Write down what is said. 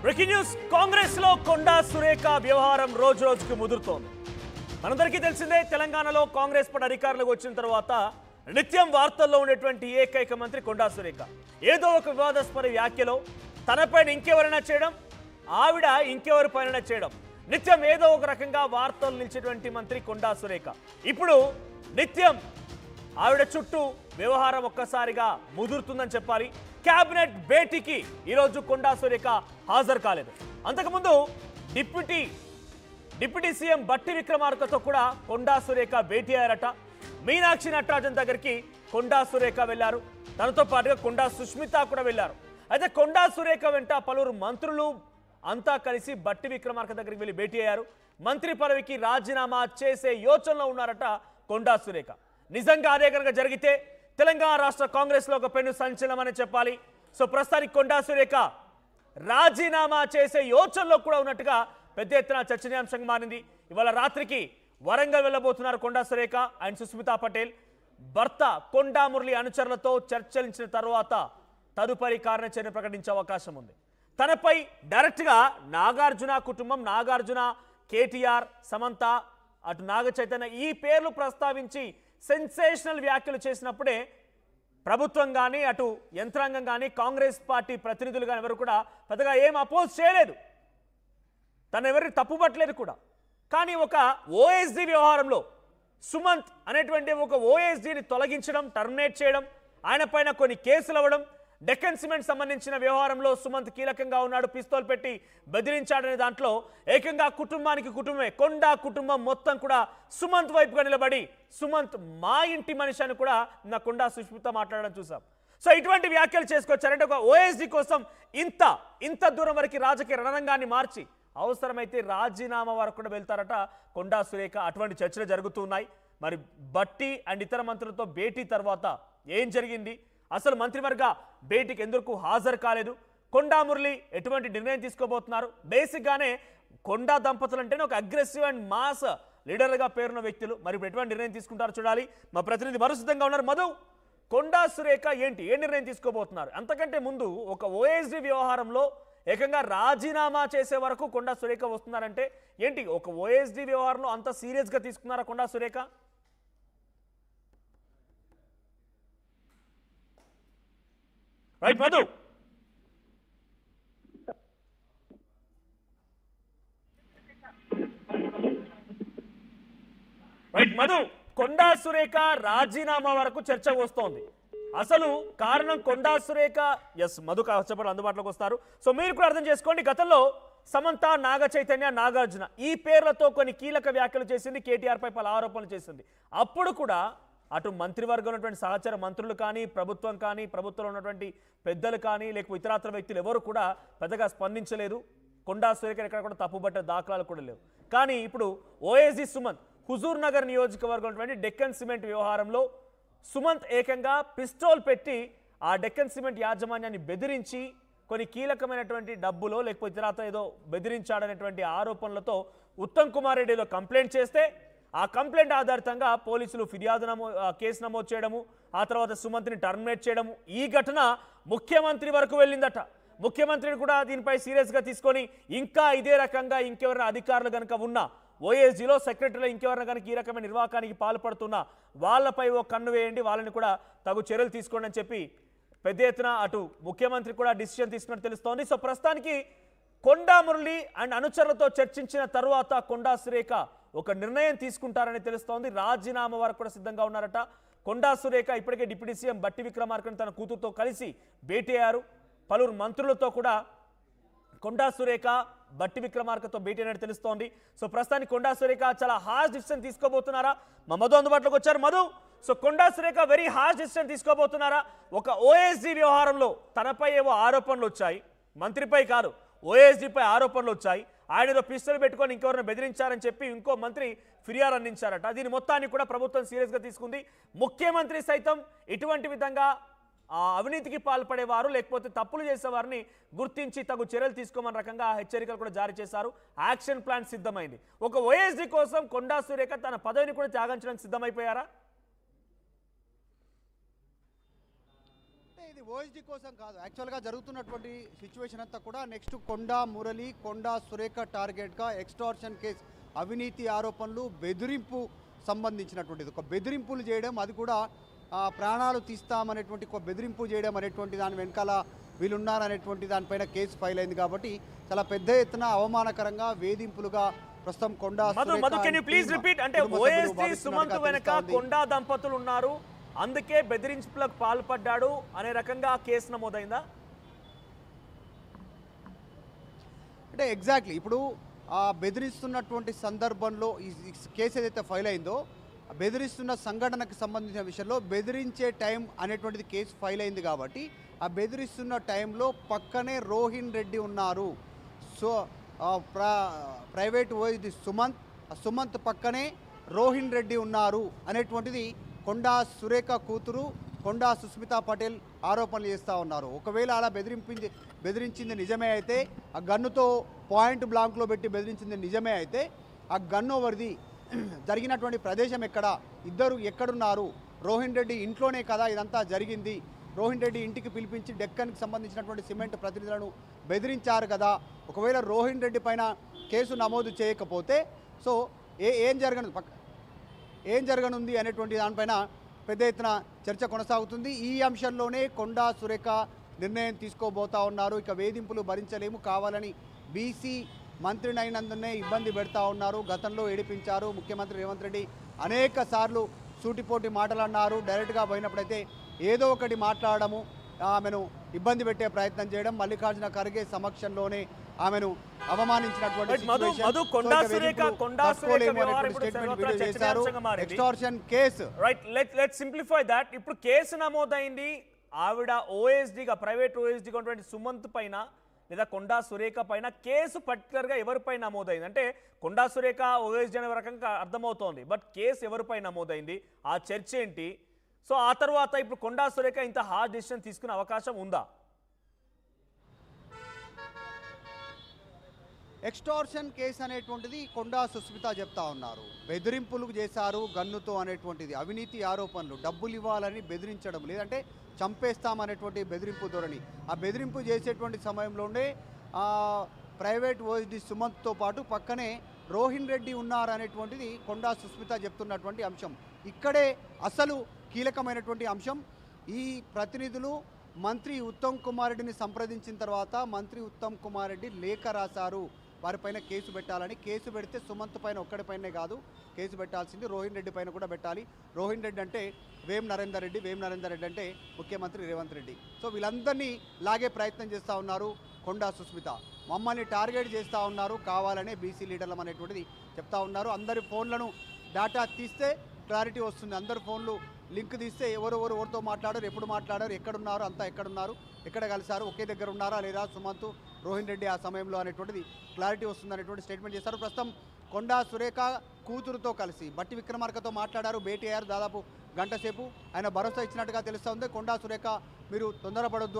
Breaking news Congress లో కొండా సురేఖ వ్యవహారం రోజు రోజుకు ముదురుతోంది. మనందరికీ తెలిసిందే, తెలంగాణలో కాంగ్రెస్ పార్టీ అధికారంలోకి వచ్చిన తర్వాత నిత్యం వార్తల్లో ఉండేటువంటి ఏకైక మంత్రి కొండా సురేఖ. ఏదో ఒక వివాదాస్పద వ్యాఖ్యలో తనపైన ఇంకెవరైనా చేయడం, ఆవిడ ఇంకెవరిపైన చేయడం, నిత్యం ఏదో ఒక రకంగా వార్తలు నిలిచేటువంటి మంత్రి కొండా సురేఖ. ఇప్పుడు నిత్యం ఆవిడ చుట్టూ వ్యవహారం ఒక్కసారిగా ముదురుతుందని చెప్పాలి. కేబినెట్ భేటీకి ఈరోజు కొండా సురేఖ హాజరు కాలేదు. అంతకుముందు డిప్యూటీ సీఎం బట్టి విక్రమార్కతో కూడా కొండా సురేఖ భేటీ అయ్యారట. మీనాక్షి నటరాజన్ దగ్గరికి కొండా సురేఖ వెళ్లారు. తనతో పాటుగా కొండా సుష్మిత కూడా వెళ్లారు. అయితే కొండా సురేఖ వెంట పలువురు మంత్రులు అంతా కలిసి బట్టి విక్రమార్క దగ్గరికి వెళ్లి భేటీ అయ్యారు. మంత్రి పదవికి రాజీనామా చేసే యోచనలో ఉన్నారట కొండా సురేఖ. నిజంగా అదే కనుక జరిగితే తెలంగాణ రాష్ట్ర కాంగ్రెస్ లో ఒక పెను సంచలనమని చెప్పాలి. సో ప్రస్తుతానికి కొండా సురేఖ రాజీనామా చేసే యోచనలో కూడా ఉన్నట్టుగా పెద్ద ఎత్తున చర్చనీయాంశంగా మారింది. ఇవాళ రాత్రికి వరంగల్ వెళ్ళబోతున్నారు కొండా సురేఖ అండ్ సుస్మితా పటేల్. భర్త కొండా మురళి అనుచరులతో చర్చలించిన తర్వాత తదుపరి కార్యాచరణ ప్రకటించే అవకాశం ఉంది. తనపై డైరెక్ట్గా నాగార్జున కుటుంబం, నాగార్జున, కేటీఆర్, సమంత, అటు నాగ చైతన్య ఈ పేర్లు ప్రస్తావించి సెన్సేషనల్ వ్యాఖ్యలు చేసినప్పుడే ప్రభుత్వం కానీ, అటు యంత్రాంగం కానీ, కాంగ్రెస్ పార్టీ ప్రతినిధులు కానీ ఎవరు కూడా పెద్దగా ఏం అపోజ్ చేయలేదు, తను ఎవరిని తప్పుపట్టలేదు కూడా. కానీ ఒక ఓఎస్డీ వ్యవహారంలో సుమంత్ అనేటువంటి ఒక ఓఎస్డీని తొలగించడం, టర్మినేట్ చేయడం, ఆయన పైన కొన్ని కేసులు అవ్వడం, డెక్కన్ సిమెంట్ సంబంధించిన వ్యవహారంలో సుమంత్ కీలకంగా ఉన్నాడు, పిస్తోల్ పెట్టి బెదిరించాడనే దాంట్లో ఏకంగా కుటుంబానికి కుటుంబమే, కొండా కుటుంబం మొత్తం కూడా సుమంత్ వైపుగా నిలబడి సుమంత్ మా ఇంటి మనిషి అని కూడా నా కొండా సుష్మిత మాట్లాడడం చూసాం. సో ఇటువంటి వ్యాఖ్యలు చేసుకొచ్చారంటే ఒక ఓఎస్డీ కోసం ఇంత దూరం వరకు రాజకీయ రణరంగాన్ని మార్చి అవసరమైతే రాజీనామా వరకు కూడా వెళ్తారట కొండా సురేఖ. అటువంటి చర్చలు జరుగుతున్నాయి. మరి బట్టి అండ్ ఇతర మంత్రులతో భేటీ తర్వాత ఏం జరిగింది, అసలు మంత్రివర్గ భేటీకి ఎందుకు హాజరు కాలేదు, కొండా మురళి ఎటువంటి నిర్ణయం తీసుకోబోతున్నారు, బేసిక్గానే కొండా దంపతులు అంటేనే ఒక అగ్రెసివ్ అండ్ మాస్ లీడర్గా పేరున్న వ్యక్తులు. మరి ఇప్పుడు ఎటువంటి నిర్ణయం తీసుకుంటారో చూడాలి. మా ప్రతినిధి మరో సిద్ధంగా ఉన్నారు. మధు, కొండా సురేఖ ఏ నిర్ణయం తీసుకోబోతున్నారు? అంతకంటే ముందు ఒక ఓఎస్డీ వ్యవహారంలో ఏకంగా రాజీనామా చేసే వరకు కొండా సురేఖ వస్తున్నారంటే ఏంటి, ఒక ఓఎస్డీ వ్యవహారంలో అంత సీరియస్గా తీసుకున్నారా కొండా సురేఖ? రైట్ మధు. కొండా సురేఖ రాజీనామా వరకు చర్చ వస్తోంది. అసలు కారణం కొండా సురేఖ. ఎస్ మధు చెప్పడం అందుబాటులోకి వస్తారు. సో మీరు కూడా అర్థం చేసుకోండి, గతంలో సమంత, నాగ చైతన్య, నాగార్జున ఈ పేర్లతో కొన్ని కీలక వ్యాఖ్యలు చేసింది, కేటీఆర్ పై పలు ఆరోపణలు చేసింది. అప్పుడు కూడా అటు మంత్రివర్గం ఉన్నటువంటి సహచర మంత్రులు కానీ, ప్రభుత్వం కానీ, ప్రభుత్వంలో ఉన్నటువంటి పెద్దలు కానీ, లేకపోతే ఇతరాతర వ్యక్తులు ఎవరు కూడా పెద్దగా స్పందించలేదు. కొండా సురేఖ ఎక్కడ కూడా తప్పుబట్ట దాఖలాలు కూడా లేవు. కానీ ఇప్పుడు ఓఎస్డీ సుమంత్ హుజూర్ నగర్ నియోజకవర్గం ఉన్నటువంటి డెక్కన్ సిమెంట్ వ్యవహారంలో సుమంత్ ఏకంగా పిస్టోల్ పెట్టి ఆ డెక్కన్ సిమెంట్ యాజమాన్యాన్ని బెదిరించి కొన్ని కీలకమైనటువంటి డబ్బులో లేకపోతే ఇతరాత ఏదో బెదిరించాడనేటువంటి ఆరోపణలతో ఉత్తమ్ కుమార్ రెడ్డి ఏదో కంప్లైంట్ చేస్తే ఆ కంప్లైంట్ ఆధారితంగా పోలీసులు కేసు నమోదు చేయడము, ఆ తర్వాత సుమంత్ని టర్మినేట్ చేయడము, ఈ ఘటన ముఖ్యమంత్రి వరకు వెళ్ళిందట. ముఖ్యమంత్రిని కూడా దీనిపై సీరియస్గా తీసుకొని ఇంకా ఇదే రకంగా ఇంకెవరైనా అధికారులు కనుక ఉన్నా, ఓఎస్డీలో సెక్రటరీలో ఇంకెవరైనా కనుక ఈ రకమైన నిర్వాహకానికి పాల్పడుతున్నా వాళ్ళపై ఓ కన్ను వేయండి, వాళ్ళని కూడా తగు చర్యలు తీసుకోండి అని చెప్పి పెద్ద ఎత్తున అటు ముఖ్యమంత్రి కూడా డిసిషన్ తీసుకున్నట్టు తెలుస్తోంది. సో ప్రస్తుతానికి కొండా మురళి అండ్ అనుచరులతో చర్చించిన తరువాత కొండా సురేఖ ఒక నిర్ణయం తీసుకుంటారని తెలుస్తోంది. రాజీనామా వరకు కూడా సిద్ధంగా ఉన్నారట కొండా సురేఖ. ఇప్పటికే డిప్యూటీ సీఎం బట్టి విక్రమార్కను తన కూతురుతో కలిసి భేటీ అయ్యారు. పలువురు మంత్రులతో కూడా కొండా సురేఖ బట్టి విక్రమార్కతో భేటీ అయినట్టు తెలుస్తోంది. సో ప్రస్తుతానికి కొండా సురేఖ చాలా హార్ష్ డిసిషన్ తీసుకోబోతున్నారా? మా మధు అందుబాటులోకి వచ్చారు. Madhu, so Konda Surekha very harsh decision తీసుకోబోతున్నారా? ఒక ఓఎస్డీ వ్యవహారంలో తనపై ఏవో ఆరోపణలు వచ్చాయి, మంత్రిపై కాదు ఓఎస్డీపై ఆరోపణలు వచ్చాయి. ఆయన ఏదో పిస్టల్ పెట్టుకొని ఇంకెవరిని బెదిరించారని చెప్పి ఇంకో మంత్రి ఫిర్యాదు అందించారట. దీని మొత్తాన్ని కూడా ప్రభుత్వం సీరియస్గా తీసుకుంది. ముఖ్యమంత్రి సైతం ఇటువంటి విధంగా అవినీతికి పాల్పడేవారు లేకపోతే తప్పులు చేసేవారిని గుర్తించి తగు చర్యలు తీసుకోమని రకంగా హెచ్చరికలు కూడా జారీ చేశారు. యాక్షన్ ప్లాన్ సిద్ధమైంది. ఒక ఓఎస్డీ కోసం కొండా సురేఖ తన పదవిని కూడా త్యాగం చేయడానికి సిద్ధమైపోయారా? ఇది ఓఎస్డీ కోసం కాదు, యాక్చువల్గా జరుగుతున్నటువంటి సిచ్యువేషన్ అంతా కూడా నెక్స్ట్ కొండా మురళి, కొండా సురేఖ టార్గెట్గా ఎక్స్టార్షన్ కేసు, అవినీతి ఆరోపణలు, బెదిరింపు సంబంధించినటువంటిది. ఒక బెదిరింపులు చేయడం, అది కూడా ప్రాణాలు తీస్తామనేటువంటి ఒక బెదిరింపు చేయడం అనేటువంటి దాని వెనకాల వీళ్ళున్నారనేటువంటి దానిపైన కేసు ఫైల్ అయింది. కాబట్టి చాలా పెద్ద ఎత్తున అవమానకరంగా వేధింపులుగా ప్రస్తుతం కొండా సుమంత్ వెనక కొండా దంపతులు ఉన్నారు, అందుకే బెదిరింపులకు పాల్పడ్డాడు అనే రకంగా కేసు నమోదైందా? అంటే ఎగ్జాక్ట్లీ ఇప్పుడు ఆ బెదిరిస్తున్నటువంటి సందర్భంలో ఈ కేసు ఏదైతే ఫైల్ అయిందో, బెదిరిస్తున్న సంఘటనకు సంబంధించిన విషయంలో బెదిరించే టైం అనేటువంటిది కేసు ఫైల్ అయింది. కాబట్టి ఆ బెదిరిస్తున్న టైంలో పక్కనే రోహిన్ రెడ్డి ఉన్నారు. సో ప్రైవేట్ ఓఎస్డీ సుమంత్ పక్కనే రోహిన్ రెడ్డి ఉన్నారు అనేటువంటిది కొండా సురేఖ కూతురు కొండా సుస్మితా పటేల్ ఆరోపణలు చేస్తూ ఉన్నారు. ఒకవేళ అలా బెదిరించింది నిజమే అయితే, ఆ గన్నుతో పాయింట్ బ్లాంక్లో పెట్టి బెదిరించింది నిజమే అయితే, ఆ గన్ను ఎవరిది, జరిగినటువంటి ప్రదేశం ఎక్కడ, ఇద్దరు ఎక్కడున్నారు, రోహిన్ రెడ్డి ఇంట్లోనే కదా ఇదంతా జరిగింది, రోహిన్ రెడ్డి ఇంటికి పిలిపించి డెక్కన్కి సంబంధించినటువంటి సిమెంట్ ప్రతినిధులను బెదిరించారు కదా, ఒకవేళ రోహిన్ రెడ్డి పైన కేసు నమోదు చేయకపోతే సో ఏం జరగనుంది అనేటువంటి దానిపైన పెద్ద ఎత్తున చర్చ కొనసాగుతుంది. ఈ అంశంలోనే కొండా సురేఖ నిర్ణయం తీసుకోబోతా ఉన్నారు. ఇక వేధింపులు భరించలేము, కావాలని బీసీ మంత్రినైనందునే ఇబ్బంది పెడతా ఉన్నారు, గతంలో ఏడిపించారు, ముఖ్యమంత్రి రేవంత్ రెడ్డి అనేక సార్లు సూటిపోటి మాటలు అన్నారు, డైరెక్ట్గా పోయినప్పుడైతే ఏదో ఒకటి మాట్లాడము, ఆమెను ఇబ్బంది పెట్టే ప్రయత్నం చేయడం, మల్లికార్జున ఖర్గే సమక్షంలోనే ఆమెను అవమానించినటువంటి ఇప్పుడు కేసు నమోదైంది. ఆవిడ ఓఎస్డీగా ప్రైవేట్ ఓఎస్డీగా ఉన్నటువంటి సుమంత్ పైన లేదా కొండా సురేఖ పైన కేసు పర్టికులర్గా ఎవరిపై నమోదైంది అంటే కొండా సురేఖ ఓఎస్డీ అనే రకంగా అర్థమవుతోంది, బట్ కేసు ఎవరిపై నమోదైంది, ఆ చర్చ ఏంటి? సో ఆ తర్వాత ఇప్పుడు కొండా సురేఖ ఇంత హార్డ్ డిసిషన్ తీసుకునే అవకాశం ఉందా? ఎక్స్టార్షన్ కేసు అనేటువంటిది కొండా సుస్మిత చెప్తా ఉన్నారు, బెదిరింపులు చేశారు గన్నుతో అనేటువంటిది, అవినీతి ఆరోపణలు, డబ్బులు ఇవ్వాలని బెదిరించడం, లేదంటే చంపేస్తామనేటువంటి బెదిరింపు ధోరణి. ఆ బెదిరింపు చేసేటువంటి సమయంలోనే ప్రైవేట్ ఓఎస్డీ సుమంత్తో పాటు పక్కనే రోహిన్ రెడ్డి ఉన్నారనేటువంటిది కొండా సుస్మిత చెప్తున్నటువంటి అంశం. ఇక్కడే అసలు కీలకమైనటువంటి అంశం. ఈ ప్రతినిధులు మంత్రి ఉత్తమ్ కుమార్ రెడ్డిని సంప్రదించిన తర్వాత మంత్రి ఉత్తమ్ కుమార్ రెడ్డి లేఖ రాశారు, వారిపైన కేసు పెట్టాలని. కేసు పెడితే సుమంత్ పైన ఒక్కడిపైనే కాదు కేసు పెట్టాల్సింది, రోహిన్ రెడ్డి పైన కూడా పెట్టాలి. రోహిన్ రెడ్డి అంటే వేం నరేందర్ రెడ్డి అంటే ముఖ్యమంత్రి రేవంత్ రెడ్డి. సో వీళ్ళందరినీ లాగే ప్రయత్నం చేస్తూ ఉన్నారు కొండా సుస్మిత. మమ్మల్ని టార్గెట్ చేస్తూ ఉన్నారు, కావాలనే బీసీ లీడర్లం అనేటువంటిది చెప్తా ఉన్నారు. అందరి ఫోన్లను డేటా తీస్తే క్లారిటీ వస్తుంది, అందరు ఫోన్లు లింక్ తీస్తే ఎవరితో మాట్లాడారు, ఎప్పుడు మాట్లాడారు, ఎక్కడున్నారు, అంతా ఎక్కడున్నారు, ఎక్కడ కలిశారు, ఒకే దగ్గర ఉన్నారా లేదా సుమంత్ రోహిన్ రెడ్డి ఆ సమయంలో అనేటువంటిది క్లారిటీ వస్తుంది అనేటువంటి స్టేట్మెంట్ చేశారు. ప్రస్తుతం కొండా సురేఖ కూతురుతో కలిసి బట్టి విక్రమార్కతో మాట్లాడారు, భేటీ అయ్యారు, దాదాపు గంట సేపు. ఆయన భరోసా ఇచ్చినట్టుగా తెలుస్తూ ఉంది. కొండా సురేఖ మీరు తొందరపడొద్దు